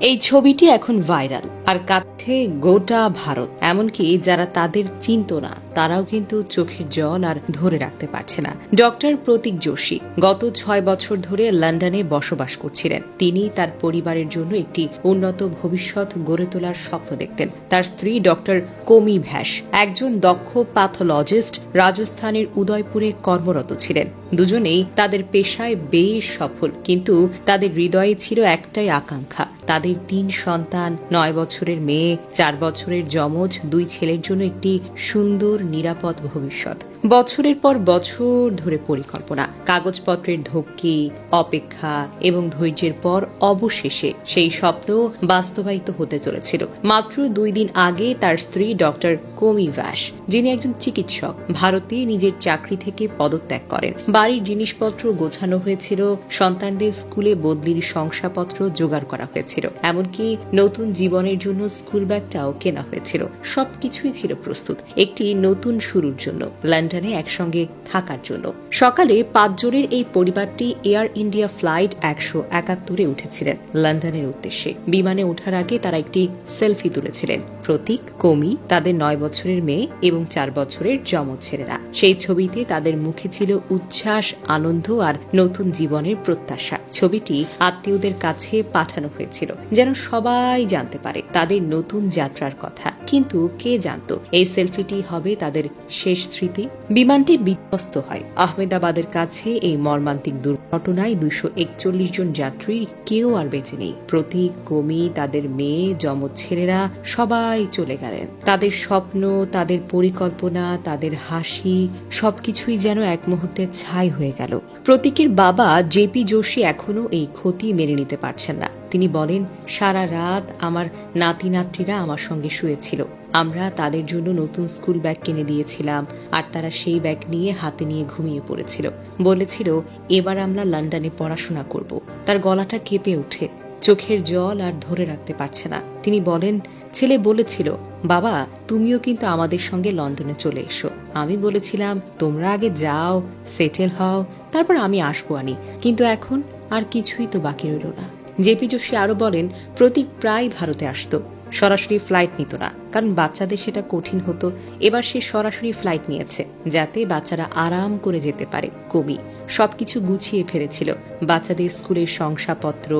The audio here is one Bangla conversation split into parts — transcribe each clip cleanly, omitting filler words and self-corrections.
এই ছবিটি এখন ভাইরাল আর কাঁদছে গোটা ভারত। এমনকি যারা তাদের চিনত না তারাও কিন্তু চোখের জল আর ধরে রাখতে পারছে না। ডক্টর প্রতীক যোশী গত 6 বছর ধরে লন্ডনে বসবাস করছিলেন। তিনি তার পরিবারের জন্য একটি উন্নত ভবিষ্যৎ গড়ে তোলার স্বপ্ন দেখতেন। তার স্ত্রী ডক্টর কোমি ভ্যাস একজন দক্ষ প্যাথোলজিস্ট, রাজস্থানের উদয়পুরে কর্মরত ছিলেন। দুজনেই তাদের পেশায় বেশ সফল, কিন্তু তাদের হৃদয়ে ছিল একটাই আকাঙ্ক্ষা, তাদের 3 সন্তান, 9 বছরের মেয়ে, 4 বছরের যমজ 2 ছেলের জন্য একটি সুন্দর নিরাপদ ভবিষ্যৎ। বছরের পর বছর ধরে পরিকল্পনা, কাগজপত্রের ধক্কি, অপেক্ষা এবং ধৈর্যের পর অবশেষে সেই স্বপ্ন বাস্তবায়িত হতে চলেছিল। মাত্র 2 দিন আগে তার স্ত্রী ডক্টর কোমি ভ্যাস, যিনি একজন চিকিৎসক, ভারতে নিজের চাকরি থেকে পদত্যাগ করেন। বাড়ির জিনিসপত্র গোছানো হয়েছিল, সন্তানদের স্কুলে বদলির শংসাপত্র জোগাড় করা হয়েছিল, এমনকি নতুন জীবনের জন্য স্কুল ব্যাগটাও কেনা হয়েছিল। সবকিছুই ছিল প্রস্তুত একটি নতুন শুরুর জন্য, লন্ডনে একসঙ্গে থাকার জন্য। সকালে 5 জনের এই পরিবারটি এয়ার ইন্ডিয়া ফ্লাইট 171-এ উঠেছিলেন লন্ডনের উদ্দেশ্যে। বিমানে ওঠার আগে তারা একটি সেলফি তুলেছিলেন, প্রতীক, কোমি, তাদের 9 বছরের মেয়ে এবং 4 বছরের যমজ ছেলেরা। সেই ছবিতে তাদের মুখে ছিল উচ্ছ্বাস, আনন্দ আর নতুন জীবনের প্রত্যাশা। ছবিটি আত্মীয়দের কাছে পাঠানো হয়েছিল যেন সবাই জানতে পারে তাদের নতুন যাত্রার কথা। কিন্তু কে জানতো এই সেলফিটি হবে তাদের শেষ স্মৃতি। বিমানটি বিধ্বস্ত হয় আহমেদাবাদের কাছে। এই মর্মান্তিক দুর্ঘটনায় 241 জন যাত্রীর কেউ আর বেঁচে নেই। প্রতীক, কোমি, তাদের মেয়ে, যমজ ছেলেরা সবাই চলে গেলেন। তাদের স্বপ্ন, তাদের পরিকল্পনা, তাদের হাসি সবকিছুই যেন এক মুহূর্তে ছাই হয়ে গেল। প্রতীকের বাবা জেপি যোশী এখনো এই ক্ষতি মেনে নিতে পারছেন না। তিনি বলেন, সারা রাত আমার নাতি নাতনিরা আমার সঙ্গে শুয়েছিল। আমরা তাদের জন্য নতুন স্কুল ব্যাগ কিনে দিয়েছিলাম আর তারা সেই ব্যাগ নিয়ে হাতে নিয়ে ঘুমিয়ে পড়েছিল। বলেছিল, এবার আমরা লন্ডনে পড়াশোনা করব। তার গলাটা কেঁপে ওঠে, চোখের জল আর ধরে রাখতে পারছে না। তিনি বলেন, ছেলে বলেছিল, বাবা তুমিও কিন্তু আমাদের সঙ্গে লন্ডনে চলে এসো। আমি বলেছিলাম, তোমরা আগে যাও, সেটেল হও, তারপর আমি আসবো আনি। কিন্তু এখন আর কিছুই তো বাকি রইল না। জেপি যোশী আরো বলেন, প্রতীক প্রায় ভারতে আসতো, সরাসরি ফ্লাইট নিত না, কারণ বাচ্চাদের সেটা কঠিন হতো। এবার সে সরাসরি ফ্লাইট নিয়েছে যাতে বাচ্চারা আরাম করে যেতে পারে। কবি সবকিছু গুছিয়ে ফেলেছিল, বাচ্চাদের স্কুলের শংসাপত্র,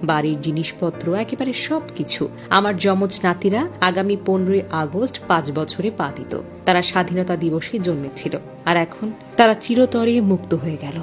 বাড়ির জিনিসপত্র, একেবারে সবকিছু। আমার যমজ নাতিরা আগামী 15 আগস্ট 5 বছরে পা দিত। তারা স্বাধীনতা দিবসে জন্মেছিল আর এখন তারা চিরতরে মুক্ত হয়ে গেল।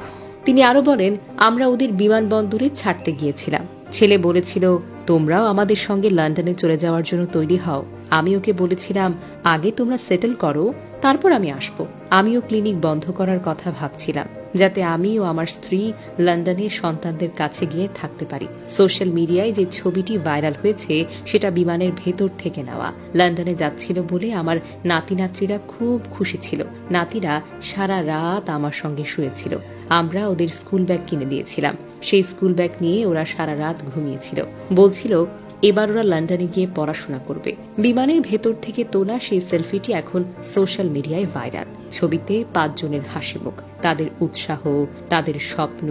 তিনি আরো বলেন, আমরা ওদের বিমানবন্দরে ছাড়তে গিয়েছিলাম। ছেলে বলেছিল, তোমরাও আমাদের সঙ্গে লন্ডনে চলে যাওয়ার জন্য তৈরি হও। আমি ওকে বলেছিলাম, আগে তোমরা সেটেল করো, তারপর আমি আসবো। আমিও ক্লিনিক বন্ধ করার কথা ভাবছিলাম, যাতে আমি ও আমার স্ত্রী লন্ডনের সন্তানদের কাছে গিয়ে থাকতে পারি। সোশ্যাল মিডিয়ায় যে ছবিটি ভাইরাল হয়েছে সেটা বিমানের ভেতর থেকে নেওয়া। লন্ডনে যাচ্ছিল বলে আমার নাতি নাতনিরা খুব খুশি ছিল। নাতিরা সারা রাত আমার সঙ্গে শুয়েছিল। আমরা ওদের স্কুল ব্যাগ কিনে দিয়েছিলাম। সেই স্কুল ব্যাগ নিয়ে ওরা সারা রাত ঘুমিয়েছিল। বলছিল, এবার ওরা লন্ডনে গিয়ে পড়াশোনা করবে। বিমানের ভেতর থেকে তোলা সেই সেলফিটি এখন সোশ্যাল মিডিয়ায় ভাইরাল। ছবিতে 5 জনের হাসি মুখ, তাদের উৎসাহ, তাদের স্বপ্ন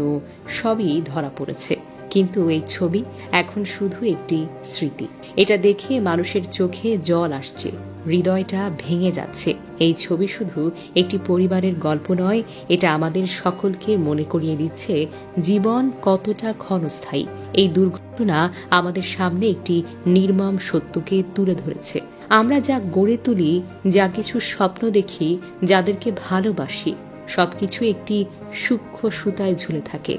সবই ধরা পড়েছে। কিন্তু এই ছবি এখন শুধু একটি স্মৃতি। এটা দেখে মানুষের চোখে জল আসছে, হৃদয়টা ভেঙে যাচ্ছে। এই ছবি শুধু একটি পরিবারের গল্প নয়, এটা আমাদের সকলকে মনে করিয়ে দিচ্ছে জীবন কতটা ক্ষণস্থায়ী। এই দুর্ঘটনা আমাদের সামনে একটি নির্মম সত্যকে তুলে ধরেছে। আমরা যা গড়ে তুলি, যা কিছু স্বপ্ন দেখি, যাদেরকে ভালোবাসি, সবকিছু একটি সূক্ষ্ম সুতায় ঝুলে থাকে।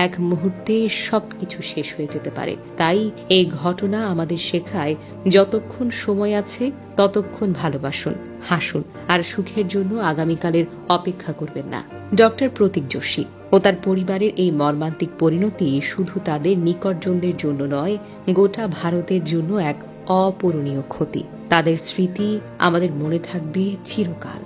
এক মুহূর্তে সবকিছু শেষ হয়ে যেতে পারে। তাই এই ঘটনা আমাদের শেখায়, যতক্ষণ সময় আছে ততক্ষণ ভালোবাসুন, হাসুন আর সুখের জন্য আগামীকালের অপেক্ষা করবেন না। ডক্টর প্রতীক যোশী ও তার পরিবারের এই মর্মান্তিক পরিণতি শুধু তাদের নিকটজনদের জন্য নয়, গোটা ভারতের জন্য এক অপূরণীয় ক্ষতি। তাদের স্মৃতি আমাদের মনে থাকবে চিরকাল।